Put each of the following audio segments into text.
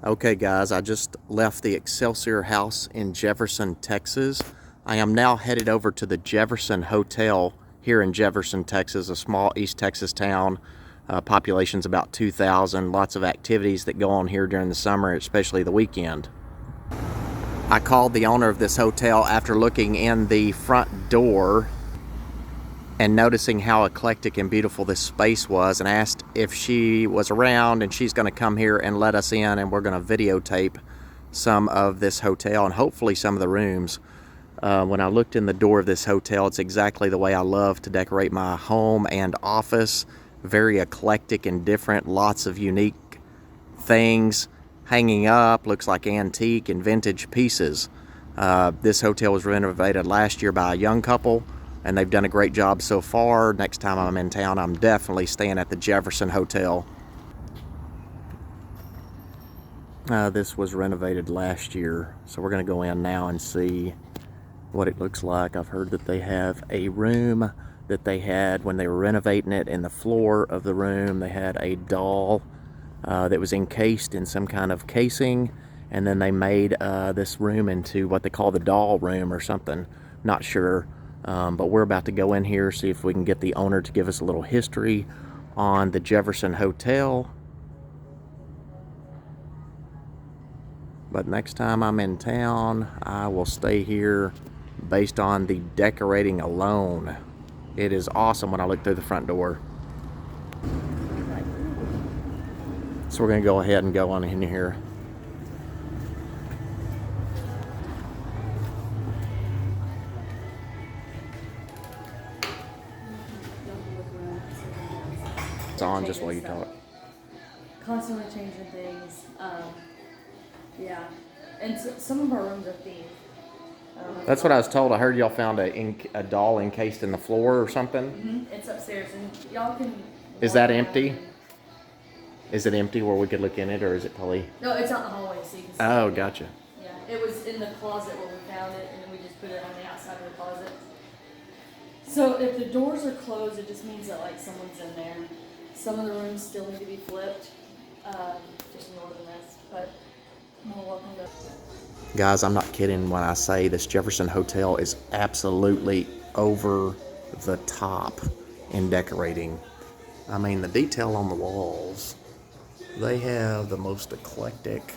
Okay guys, I just left the Excelsior House in Jefferson, Texas. I am now headed over to the Jefferson Hotel here in Jefferson, Texas, a small East Texas town. Population's about 2,000. Lots of activities that go on here during the summer, especially the weekend. I called the owner of this hotel after looking in the front door and noticing how eclectic and beautiful this space was, and asked if she was around, and she's going to come here and let us in, and we're going to videotape some of this hotel and hopefully some of the rooms. When I looked in the door of this hotel, it's exactly the way I love to decorate my home and office. Very eclectic and different, lots of unique things hanging up, looks like antique and vintage pieces. This hotel was renovated last year by a young couple, and they've done a great job so far. Next time I'm in town, I'm definitely staying at the Jefferson Hotel. This was renovated last year, so we're going to go in now and see what it looks like. I've heard that they have a room that they had when they were renovating it. In the floor of the room, they had a doll that was encased in some kind of casing, and then they made this room into what they call the doll room or something. Not sure. But we're about to go in here, see if we can get the owner to give us a little history on the Jefferson Hotel. But next time I'm in town, I will stay here based on the decorating alone. It is awesome when I look through the front door. So we're going to go ahead and go on in here. It's on just while you talk. Constantly changing things. Yeah. And some of our rooms are themed. That's what I was told. I heard y'all found a doll encased in the floor or something. Mm-hmm. It's upstairs, and y'all can. Is that empty? Is it empty where we could look in it, or is it probably? No, it's out in the hallway, so you can see. Oh, it. gotcha. Yeah, it was in the closet where we found it, and then we just put it on the outside of the closet. So if the doors are closed, it just means that like someone's in there. Some of the rooms still need to be flipped, just ignore the rest. But more welcome to. Guys, I'm not kidding when I say this Jefferson Hotel is absolutely over the top in decorating. I mean, the detail on the walls, they have the most eclectic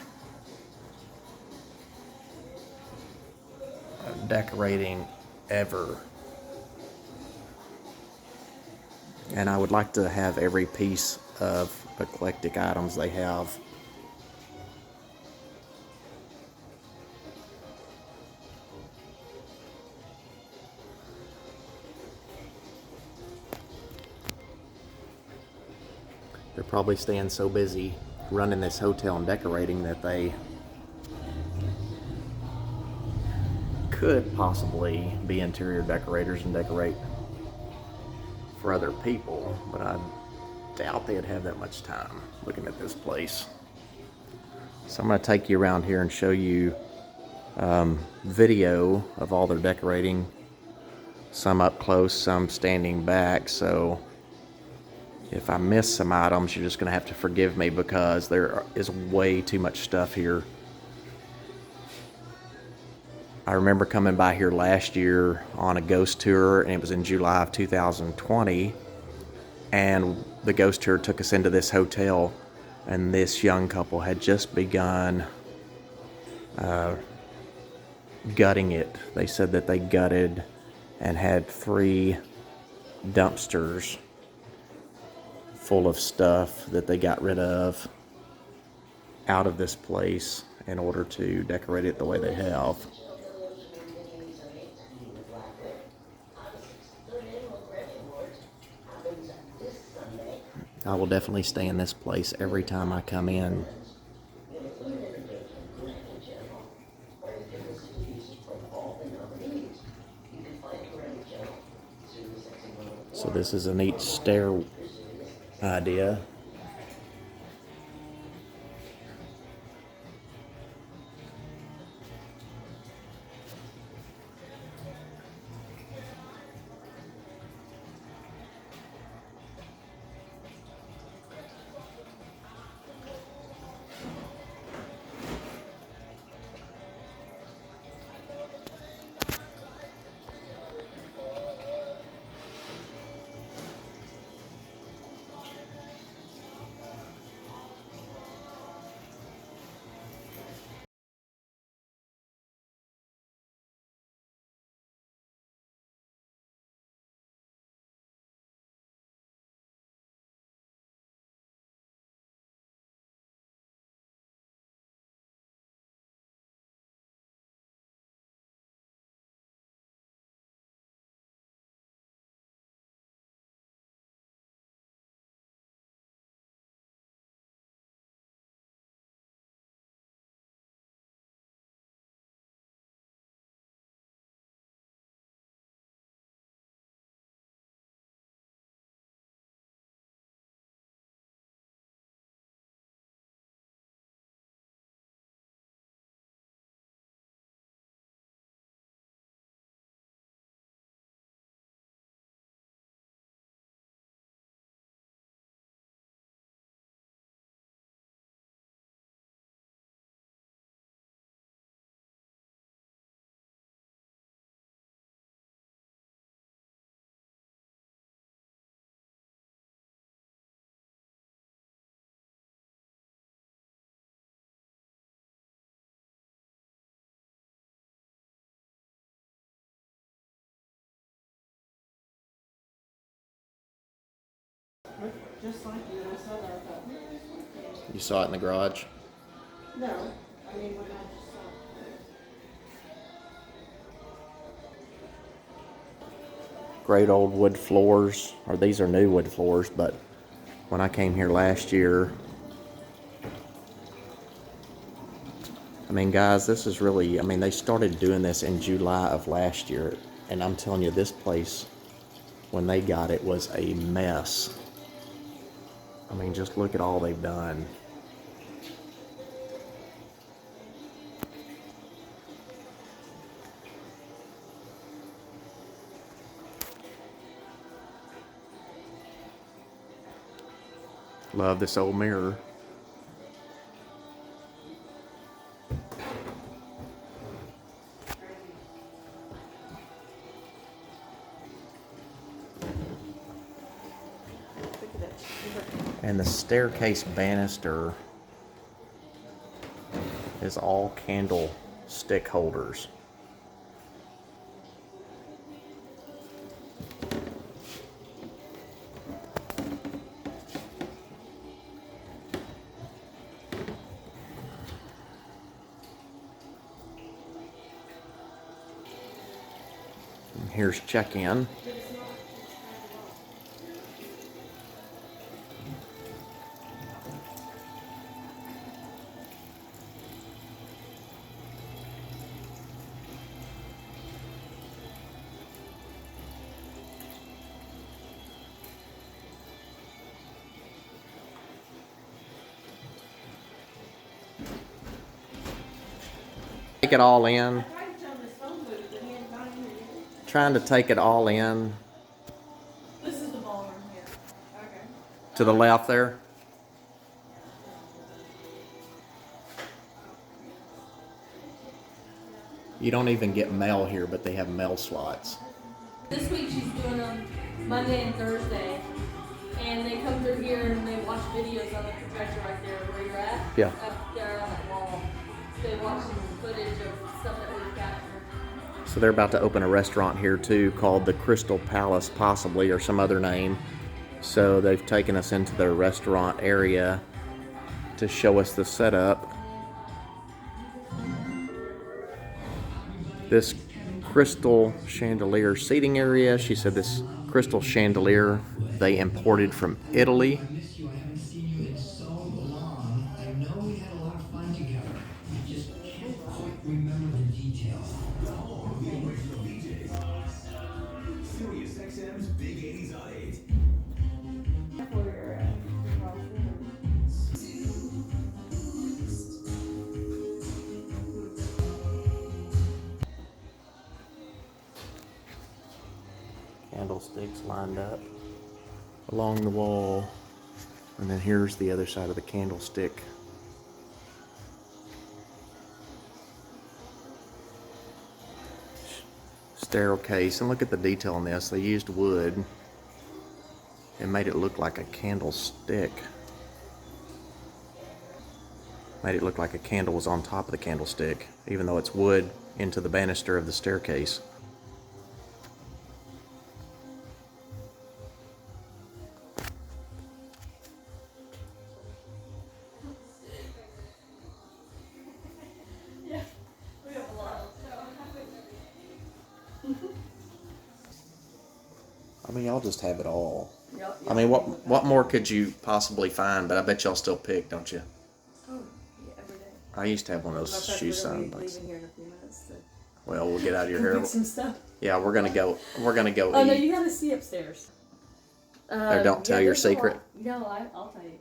decorating ever. And I would like to have every piece of eclectic items they have. They're probably staying so busy running this hotel and decorating that they could possibly be interior decorators and decorate for other people, but I doubt they'd have that much time looking at this place. So I'm going to take you around here and show you video of all their decorating, some up close, some standing back. So if I miss some items, you're just going to have to forgive me because there is way too much stuff here. I remember coming by here last year on a ghost tour, and it was in July of 2020, and the ghost tour took us into this hotel, and this young couple had just begun gutting it. They said that they gutted and had 3 dumpsters full of stuff that they got rid of out of this place in order to decorate it the way they have. I will definitely stay in this place every time I come in. So this is a neat stair idea. Just like you, and I saw that, I thought, "Hmm, okay." You saw it in the garage? No, I mean, when I just saw Great old wood floors, or these are new wood floors, but when I came here last year, I mean, guys, this is really, I mean, they started doing this in July of last year, and I'm telling you, this place, when they got it, was a mess. I mean, just look at all they've done. Love this old mirror. look at that. And the staircase banister is all candlestick holders. And here's check-in. Take it all in. I tried to tell him his phone booth, but he hadn't got in there yet. Trying to take it all in. This is the ballroom here. Okay. To the left there. You don't even get mail here, but they have mail slots. This week she's doing them Monday and Thursday, and they come through here and they watch videos on the projector right there where you're at. Yeah. Up there on that wall. They watch some footage of stuff that we've captured. So they're about to open a restaurant here too called the Crystal Palace, possibly, or some other name. So they've taken us into their restaurant area to show us the setup. This crystal chandelier seating area, she said this crystal chandelier they imported from Italy. I miss you. I haven't seen you in so long. I know we had a lot of fun together. I just can't quite remember the details. All of the original DJs. Sirius XM's Big 80s on 8. That's where you're at. Candlesticks lined up along the wall. And then here's the other side of the candlestick. Staircase, and look at the detail on this. They used wood and made it look like a candlestick. Made it look like a candle was on top of the candlestick, even though it's wood into the banister of the staircase. Yeah, we have a lot. I mean, y'all just have it all. Yep, I mean, what more could you possibly find? But I bet y'all still pick, don't you? Oh, yeah, every day. I used to have one of those Matter of fact, shoe we're gonna sign be books. leaving here in a few minutes to Well, we'll get out of your go hair. pick some stuff. Yeah, we're gonna go. We're gonna go Oh no, eat. you gotta see upstairs. don't tell your there's a secret. lot. No, I'll tell you.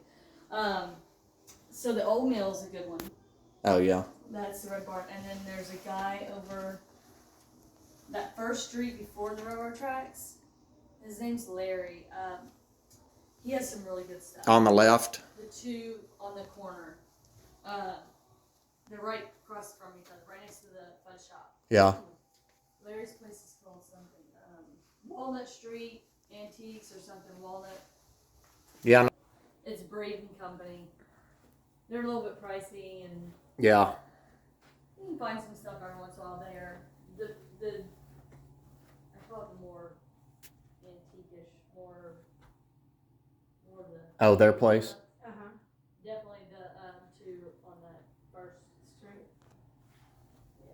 So the old mill's a good one. Oh yeah. That's the Red Barn, and then there's a guy over that first street before the railroad tracks. His name's Larry. He has some really good stuff. On the left. The two on the corner. They're right across from each other, right next to the fun shop. Yeah. Larry's place is called something. Walnut Street Antiques or something. Walnut. Yeah. It's Braden Company. They're a little bit pricey, and Yeah. you can find some stuff every once in a while there. I call it the more antique-ish, more the Oh, their place? Uh-huh. Definitely the two on that first Straight. Yeah.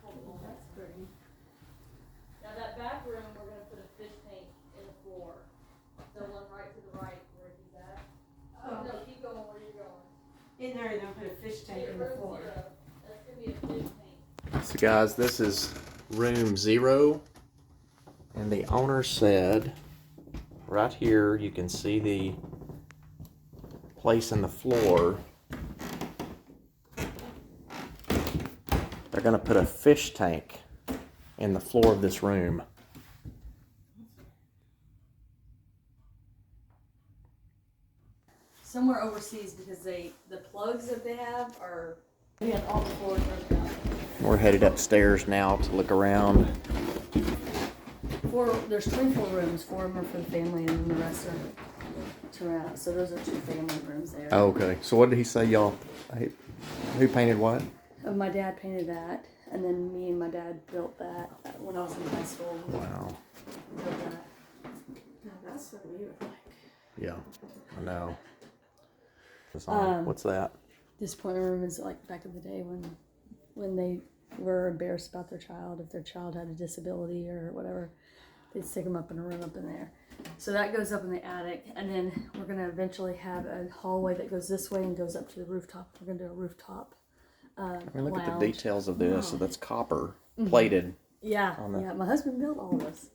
Hold on. That's pretty. Now that back room, we're gonna put a fish tank in the floor. The one right to the right where he's at. Oh. No, keep going where you're going. In there, they'll put a fish tank in the Room floor. 0. That's gonna be a fish tank. So guys, this is room 0. And the owner said, right here, you can see the place in the floor. They're gonna put a fish tank in the floor of this room. Somewhere overseas because the plugs that they have are we have all the floors broken out. We're headed upstairs now to look around. There's 24 rooms, 4 of them are for the family and then the rest are to rent out. So those are 2 family rooms there. Oh, okay. So what did he say, y'all? Who painted what? My dad painted that, and then me and my dad built that when I was in high school. Wow. Built that. Yeah, that's what we would like. Yeah, I know. What's that? Disappointment room is like back in the day when they were embarrassed about their child, if their child had a disability or whatever, they'd stick them up in a room up in there. So that goes up in the attic, and then we're gonna eventually have a hallway that goes this way and goes up to the rooftop. We're gonna do a rooftop. I mean, look at the lounge. details of this. So that's copper plated. Yeah, on the- yeah. My husband built all this.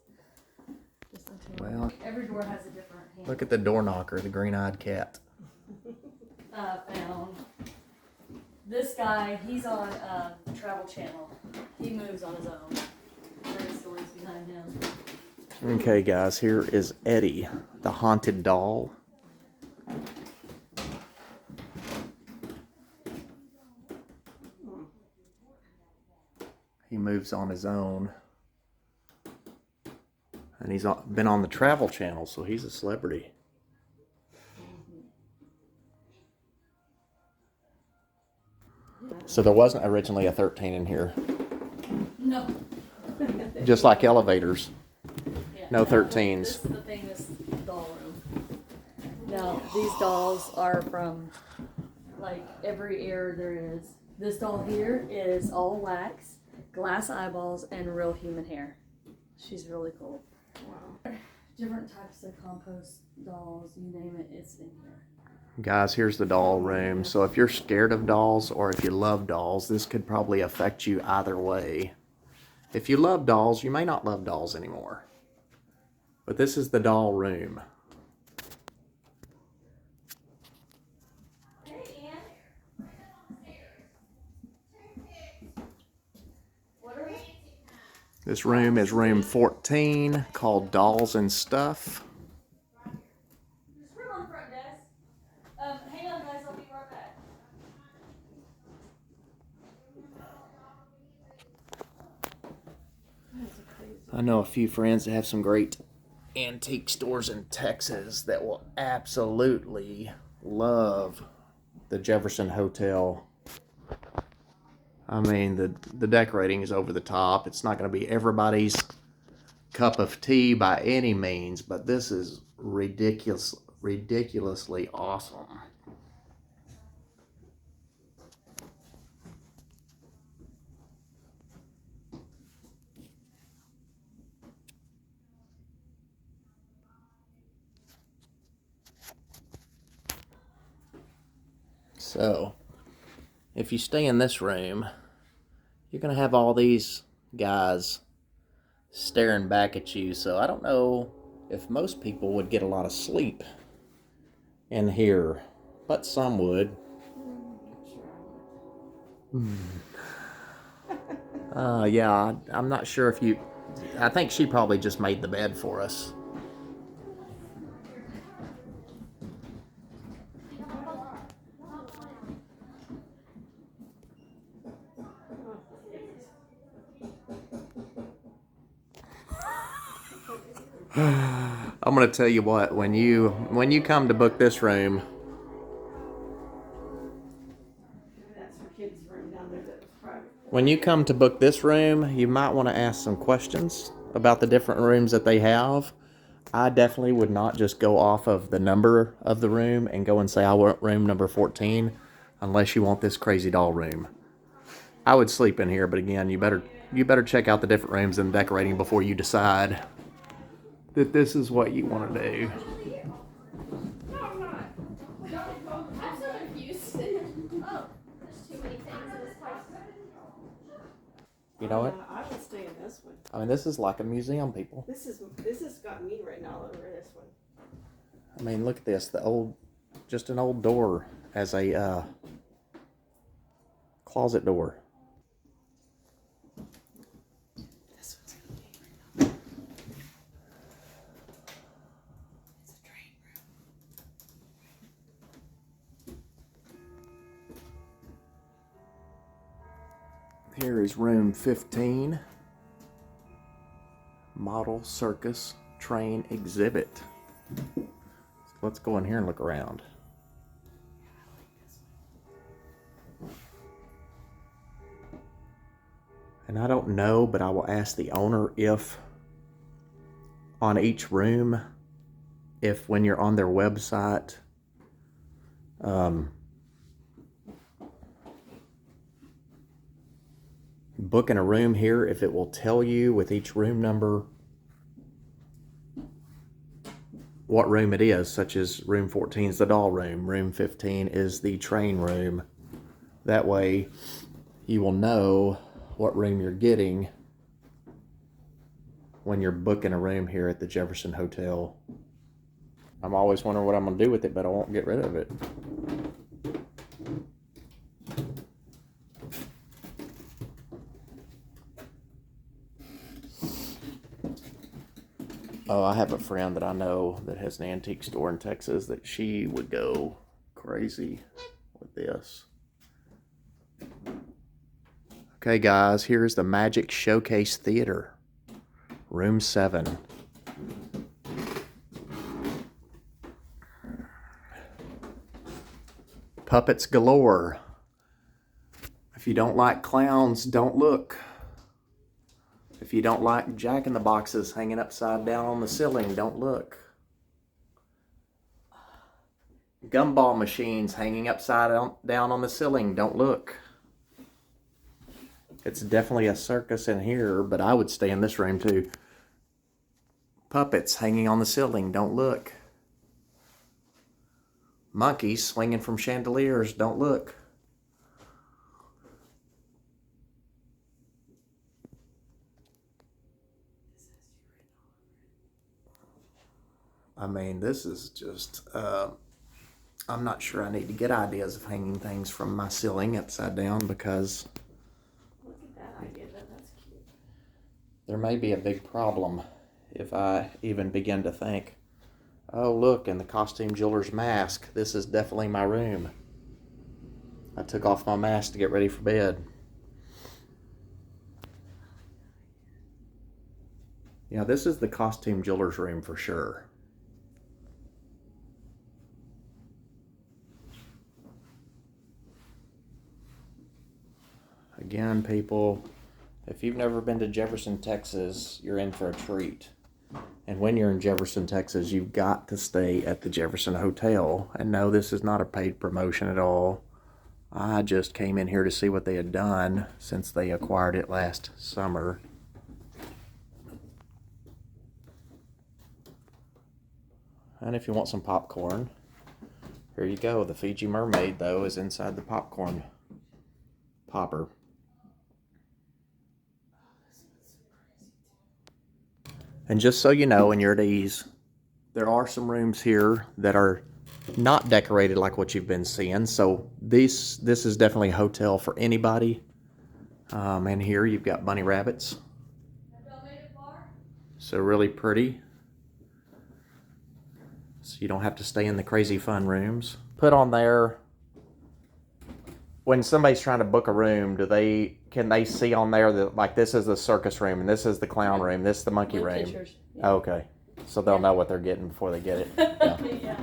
Just until Well, every door has a different hand. look at the door knocker, the green-eyed cat. Found this guy. He's on Travel Channel. He moves on his own. There's stories behind him. Okay, guys, here is Eddie, the haunted doll. He moves on his own. And he's been on the Travel Channel, so he's a celebrity. So there wasn't originally a 13 in here, No. just like elevators. Yeah, No This 13s. is the famous doll room. Now, these dolls are from like every era there is. This doll here is all wax, glass eyeballs, and real human hair. She's really cool. Wow. Different types of compost dolls, you name it, it's in here. Guys, here's the doll room. So if you're scared of dolls or if you love dolls, this could probably affect you either way. If you love dolls, you may not love dolls anymore. But this is the doll room. This room is room 14, called Dolls and Stuff. There's room on the front desk. Hang on, guys, I'll be right back. I know a few friends that have some great antique stores in Texas that will absolutely love the Jefferson Hotel. I mean, the decorating is over the top. It's not going to be everybody's cup of tea by any means, but this is ridiculously awesome. So, if you stay in this room, you're going to have all these guys staring back at you. So I don't know if most people would get a lot of sleep in here, but some would. Yeah, I'm not sure if you... I think she probably just made the bed for us. I'm gonna tell you what, when you come to book this room, That's for kids' room down there that's private. when you come to book this room, you might want to ask some questions about the different rooms that they have. I definitely would not just go off of the number of the room and go and say I want room number 14 unless you want this crazy doll room. I would sleep in here, but again, you better check out the different rooms and decorating before you decide that this is what you want to do. No, I'm not. I'm so confused. Oh, there's too many things in this house. You know what? I would stay in this one. I mean, this is like a museum, people. This has got me written all over this one. I mean, look at this. Just an old door as a closet door. This one's gonna be right now. It's a train room. Here is room 15. Model Circus Train Exhibit. Let's go in here and look around. And I don't know, but I will ask the owner if on each room, if when you're on their website, booking a room here, if it will tell you with each room number what room it is, such as room 14 is the doll room, room 15 is the train room. That way you will know what room you're getting when you're booking a room here at the Jefferson Hotel. I'm always wondering what I'm going to do with it, but I won't get rid of it. Oh, I have a friend that I know that has an antique store in Texas that she would go crazy with this. Okay, guys, here's the Magic Showcase Theater, room 7. Puppets galore. If you don't like clowns, don't look. If you don't like jack-in-the-boxes hanging upside down on the ceiling, don't look. Gumball machines hanging upside down on the ceiling, don't look. It's definitely a circus in here, but I would stay in this room too. Puppets hanging on the ceiling, don't look. Monkeys swinging from chandeliers, don't look. I mean, this is just, I'm not sure I need to get ideas of hanging things from my ceiling upside down because Look at that idea. That's cute. there may be a big problem if I even begin to think, oh, look, in the costume jeweler's mask, this is definitely my room. I took off my mask to get ready for bed. Yeah, this is the costume jeweler's room for sure. Again, people, if you've never been to Jefferson, Texas, you're in for a treat. And when you're in Jefferson, Texas, you've got to stay at the Jefferson Hotel. And no, this is not a paid promotion at all. I just came in here to see what they had done since they acquired it last summer. And if you want some popcorn, here you go. The Fiji Mermaid, though, is inside the popcorn popper. And just so you know, and you're at ease, there are some rooms here that are not decorated like what you've been seeing. So this is definitely a hotel for anybody. And here you've got bunny rabbits. So really pretty. So you don't have to stay in the crazy fun rooms. Put on there, when somebody's trying to book a room, can they see on there that, like, this is the circus room and this is the clown room, this is the monkey With room? pictures. Yeah. Okay, so they'll know what they're getting before they get it. Yeah. Yeah.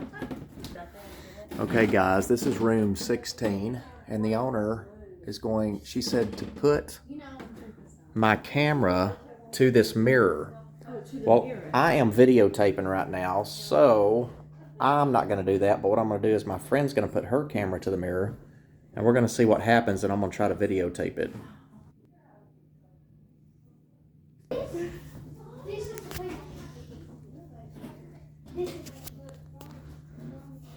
Okay, guys, this is room 16, and the owner is going, she said to put my camera to this mirror. to the Well, mirror. I am videotaping right now, so I'm not going to do that. But what I'm going to do is my friend's going to put her camera to the mirror, and we're going to see what happens, and I'm going to try to videotape it.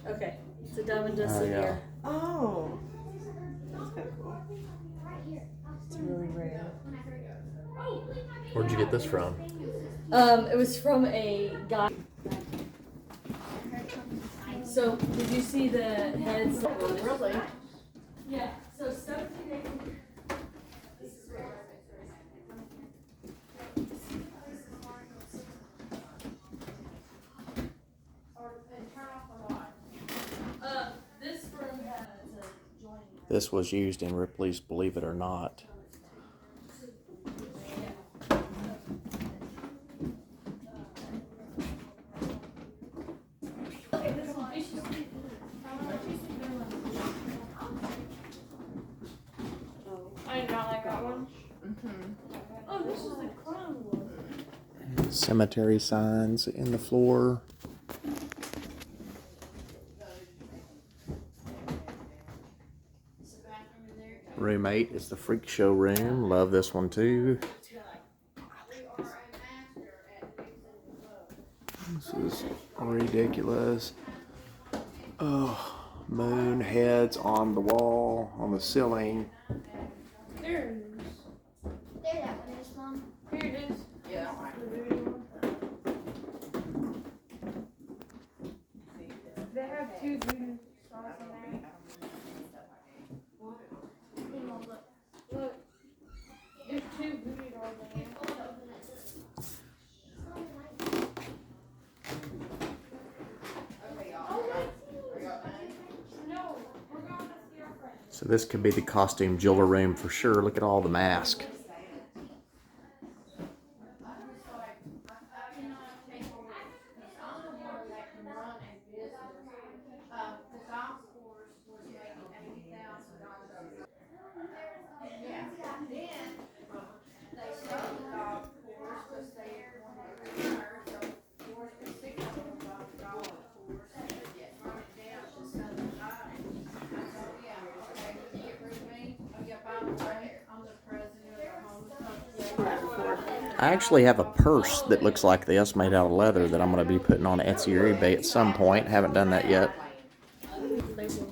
Okay, it's a diamond Oh, dusted yeah. here. Oh. That's kind of cool. It's really rare. Where'd you get this from? It was from a guy. So, did you see the heads? Really? Yeah. So stuff today. This room has a joining. This was used in Ripley's Believe It or Not. I did not like that one. Oh, this is the crown one. Cemetery signs in the floor. Room 8 is the freak show room. Love this one too. This is ridiculous. Oh, moon heads on the wall, on the ceiling. There it is. There that one is, Mom. Here it is. Yeah. They have two voodoo stars in there. Look. There's two voodoo dolls in there. No, we're going to see our friends. So this could be the costume jeweler room for sure. Look at all the masks. I actually have a purse that looks like this, made out of leather, that I'm going to be putting on Etsy or eBay at some point. Haven't done that yet.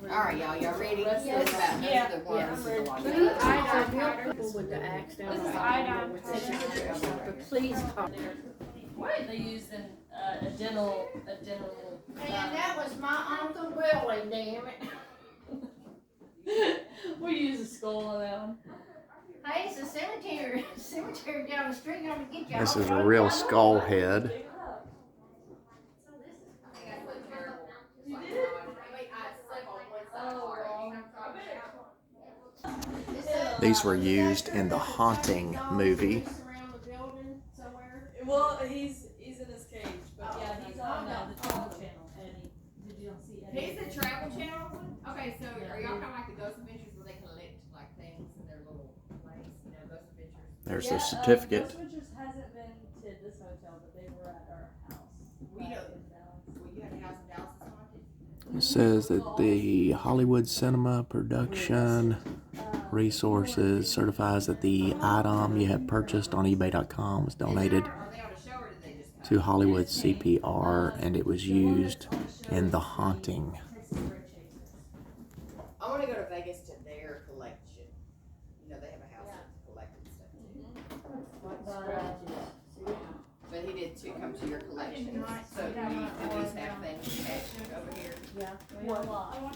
Alright, y'all ready? Yeah. The ones with the white. This is iodine powder. With the axe down. This is iodine powder. But please call. What? They used a dental. And that was my Uncle Willie, damn it. We used a skull on that one. Hey, it's a cemetery down the street, gonna get you. This is a real skull head. These were used in the Haunting movie. Well, he's in his cage, but yeah, he's on the Travel Channel. Eddie, did you not see Eddie? He's the Travel Channel one? Okay, so are y'all kinda like the Ghost Adventures where they collect like things in their little place, you know, Ghost Adventures? There's the certificate. Ghost Adventures hasn't been to this hotel, but they were at our house. We know. in Dallas. Well, you had a house in Dallas that's haunted? It says that the Hollywood Cinema Production Resources certifies that the item you have purchased on eBay.com was donated Are they on a show or did they just to Hollywood CPR, and it was used in The Haunting. I wanna go to Vegas to their collection. You know, they have a house that's collecting stuff too. But he did too come to your collection. So do these have things attached over here? What? Oh.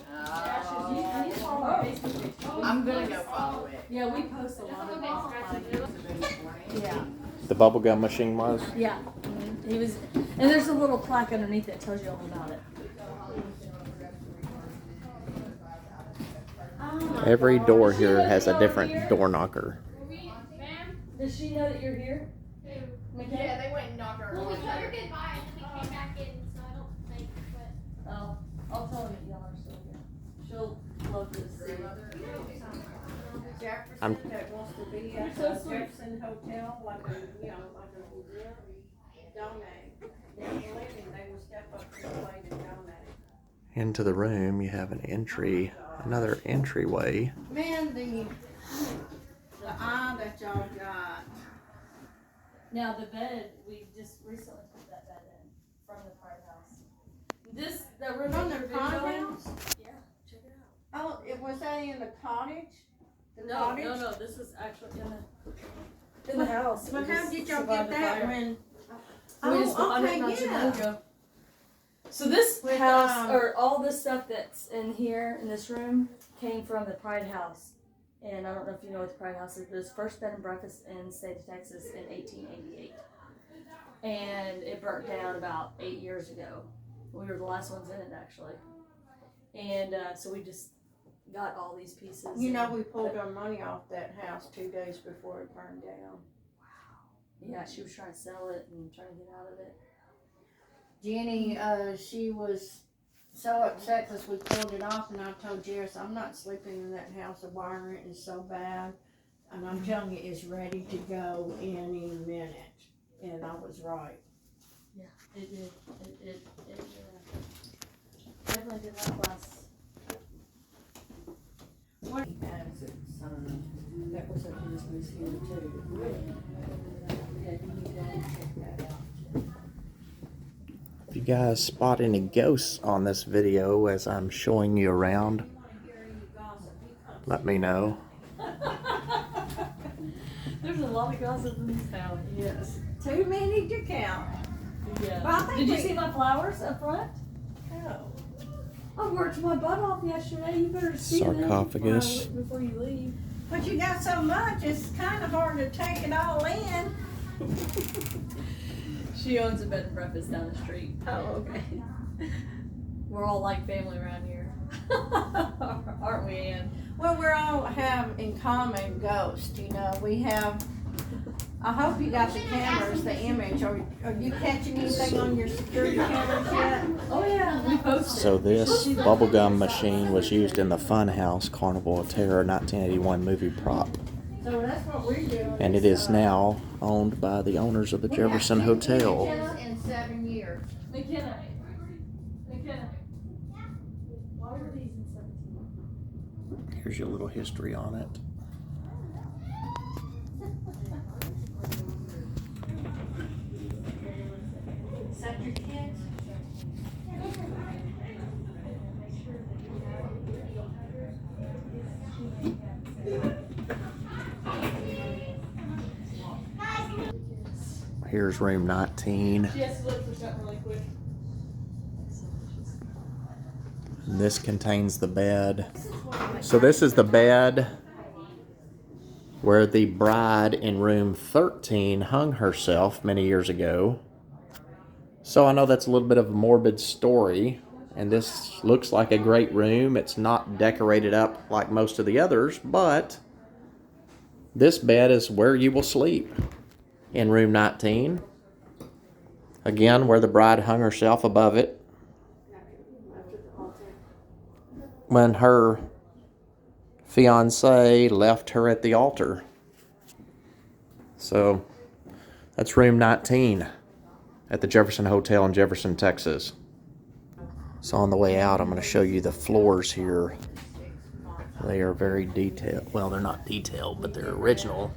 I'm gonna go follow it. Yeah, we post a lot of them. Yeah. The bubblegum machine was? Yeah. He was, and there's a little plaque underneath that tells you all about it. Every door here has a different door knocker. Ma'am? Does she know that you're here? Yeah, they went and knocked her Well, we on. told her goodbye and then we came back in, so I don't think, but. Oh, I'll tell her that y'all are still here. She'll love to see. Jefferson that wants to be at the Jefferson Hotel, like a, you know, like a donate. They believe me, they will step up to the plate and donate. Into the room, you have another entryway. Man, the eye that y'all got. Now the bed, we just recently put that bed in from the Pride House. The room From that the you're Pride videoing? House? Yeah, check it out. Oh, was that in the cottage? The No, cottage? no, this was actually in the house. But It how just did y'all survived get the that fire. when? We just bought it okay, not too long yeah. ago. So this With, house, or all this stuff that's in here, in this room, came from the Pride House. And I don't know if you know what the Pride House is, but it was the first bed and breakfast in the state of Texas in 1888. And it burnt down about 8 years ago. We were the last ones in it, actually. And so we just got all these pieces. You know, we pulled our money off that house 2 days before it burned down. Yeah, she was trying to sell it and trying to get out of it. Jenny, she was so upset because we pulled it off, and I told Jairus, I'm not sleeping in that house. The wiring is so bad. And I'm telling you, it's ready to go any minute. And I was right. Yeah, it did. It definitely did not last. What he has it, son. That was a business here too. Yeah, you need to go and check that out. If you guys spot any ghosts on this video as I'm showing you around, let me know. There's a lot of gossip in this town. Yes. Too many to count. Yeah. But I think Did you we- see my flowers up front? Oh. I worked my butt off yesterday. You better see Sarcophagus. them before you leave. But you got so much, it's kind of hard to take it all in. She owns a bed and breakfast down the street. Oh, okay. We're all like family around here. Aren't we, Ann? Well, we all have in common ghosts, you know. We have, I hope you got the cameras, the image. Are you catching anything on your security cameras yet? Oh yeah, we posted. So this bubblegum machine was used in the Funhouse Carnival of Terror 1981 movie prop. So that's what we're doing. And it is now owned by the owners of the Jefferson Hotel. In 7 years. McKenna. Why were these in 17? Here's your little history on it. Is that your kids? Here's room 19. She has to look for something really quick. And this contains the bed. So this is the bed where the bride in room 13 hung herself many years ago. So I know that's a little bit of a morbid story, and this looks like a great room. It's not decorated up like most of the others, but this bed is where you will sleep in room 19. Again, where the bride hung herself above it when her fiance left her at the altar. So that's room 19 at the Jefferson Hotel in Jefferson, Texas. So on the way out, I'm going to show you the floors here. They are very detailed. Well, they're not detailed, but they're original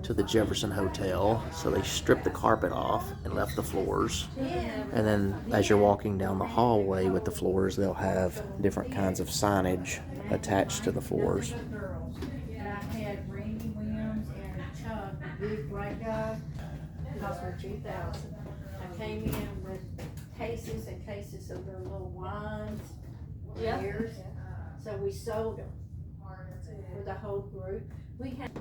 to the Jefferson Hotel. So they stripped the carpet off and left the floors. And then as you're walking down the hallway with the floors, they'll have different kinds of signage attached to the floors. And I had Randy Williams and Chuck, the big black guy, cost me $2,000. I came in with cases and cases of their little wines, Yeah. beers. So we sold them for the whole group. We had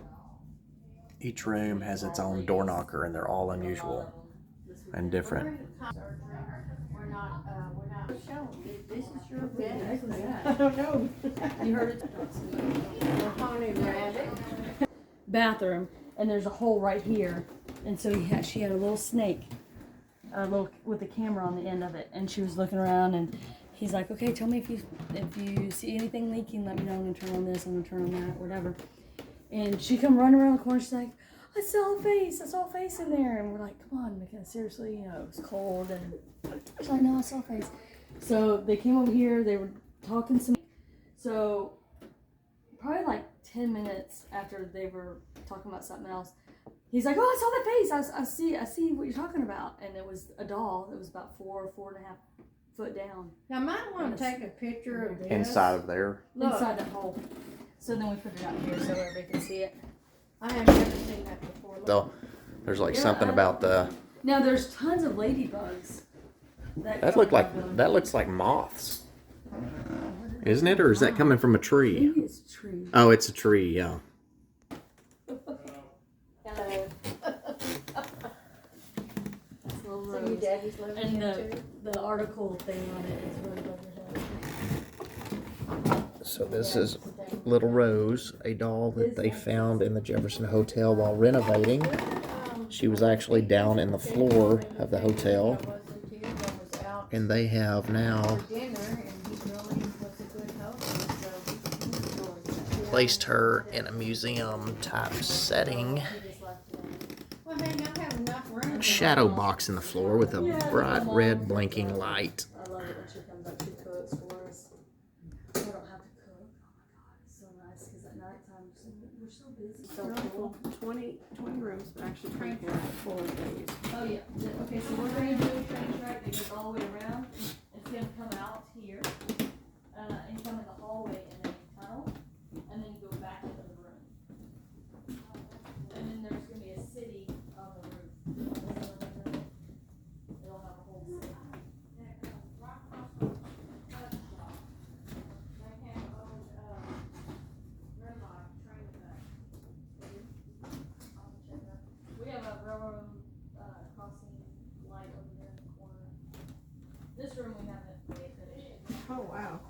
Each room has its own door knocker, and they're all unusual and different. we're not showing. This is your bed. I don't know. You heard it. The haunted rabbit. Bathroom, and there's a hole right here, and so she had a little snake, with a camera on the end of it, and she was looking around, and he's like, okay, tell me if you see anything leaking, let me know. I'm gonna turn on this, I'm gonna turn on that, whatever. And she come running around the corner. She's like, I saw a face in there. And we're like, come on, McKenna, seriously, you know, it was cold. And she's like, no, I saw a face. So they came over here, they were talking some. So probably like 10 minutes after they were talking about something else, he's like, oh, I saw that face. I see what you're talking about. And it was a doll that was about 4.5 foot down. Now, I might want to take a picture of this. Inside of there. Look. Inside that hole. So then we put it out here so everybody can see it. I have never seen that before. Look. So there's like something about the. Now there's tons of ladybugs. That looks like moths, isn't it? Or is that coming from a tree? Maybe it's a tree. Oh, it's a tree. Yeah. Hello. So your daddy's living And here too? the article thing on it is really good. So this is Little Rose, a doll that they found in the Jefferson Hotel while renovating. She was actually down in the floor of the hotel, and they have now placed her in a museum type setting. Well, hey, y'all have enough room. Shadow box in the floor with a bright red blinking light. I love it when she comes up, she cooks for us. I don't have to cook. Oh my god, it's so nice because at nighttime we're so busy. So cool. 20 rooms, but actually 24 full days. Oh yeah. Okay, so we're going to do a train track that goes all the way around. It's going to come out here and come in the hallway and then tunnel, and then go back into the room. And then there's going to be a city on the roof. It'll have a whole city. We have a railroad crossing light over there in the corner. This room we haven't really finished. Oh, wow.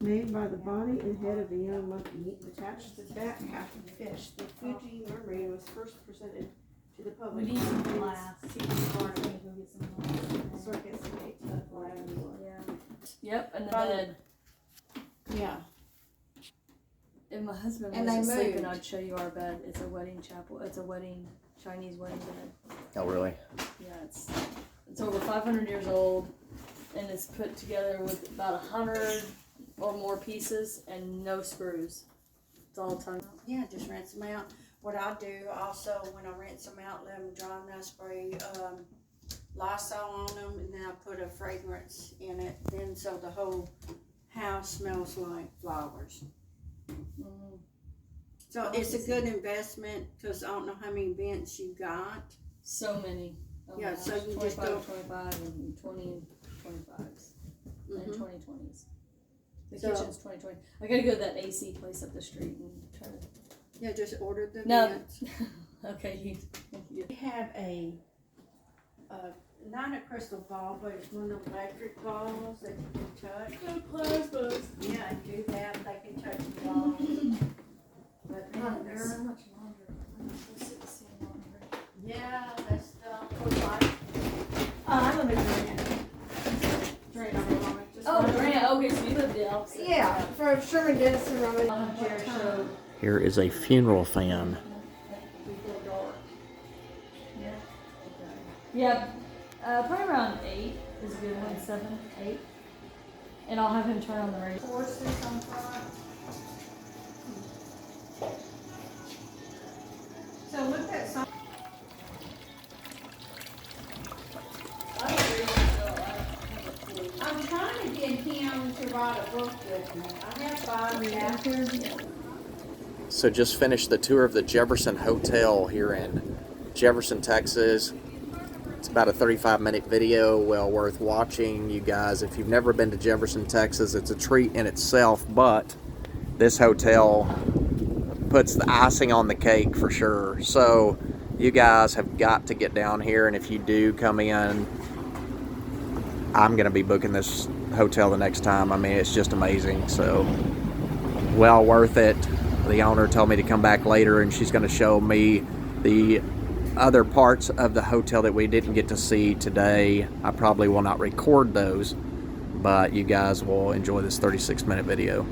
Made by the body and head of a young monkey, attached to the back half of the fish. The Fuji mermaid was first presented to the We public. need some in glass. Part Go of get some glass. Circus in 1894. Yeah. Yep, and the By the- bed. Yeah. If my husband And wasn't they sleeping, moved. I'd show you our bed. It's a wedding chapel. It's a Chinese wedding bed. Oh, really? Yeah, it's over 500 years old, and it's put together with about 100 or more pieces and no screws. It's all tongue. Yeah, just rinse them out. What I'll do also when I rinse them out, let them dry, and I spray Lysol on them, and then I put a fragrance in it. Then so the whole house smells like flowers. Mm. So it's a good investment because I don't know how many vents you got. So many. Oh my Yeah, so gosh, you just 25, don't- 25, and 20 and 25s, and Mhm. 2020s. The So- kitchen's 2020. I gotta go to that AC place up the street and try to. Yeah, just order the No. vents. Okay, you. We have not a crystal ball, but it's one of the electric balls that you can touch. No plasmas. Yeah, and do that. They can touch the balls. But God, they're- there's so much longer. I'm not supposed to see longer. yeah, that's the like. I live in Durant. Oh, Grant. Okay, so you live the opposite. Yeah, for Sherman Denison, Roman. On a chair show. Here is a funeral fan. Before dark. Yeah. Yeah. Probably around 8 is a good one. 7, 8. And I'll have him turn on the radio. Horses on front. So look at some. I'm trying to get him to write a book with me. I have 5 chapters. So just finished the tour of the Jefferson Hotel here in Jefferson, Texas. It's about a 35-minute video, well worth watching, you guys. If you've never been to Jefferson, Texas, it's a treat in itself, but this hotel puts the icing on the cake for sure. So you guys have got to get down here, and if you do come in, I'm gonna be booking this hotel the next time. I mean, it's just amazing. So well worth it. The owner told me to come back later, and she's gonna show me the other parts of the hotel that we didn't get to see today. I probably will not record those, but you guys will enjoy this 36-minute video.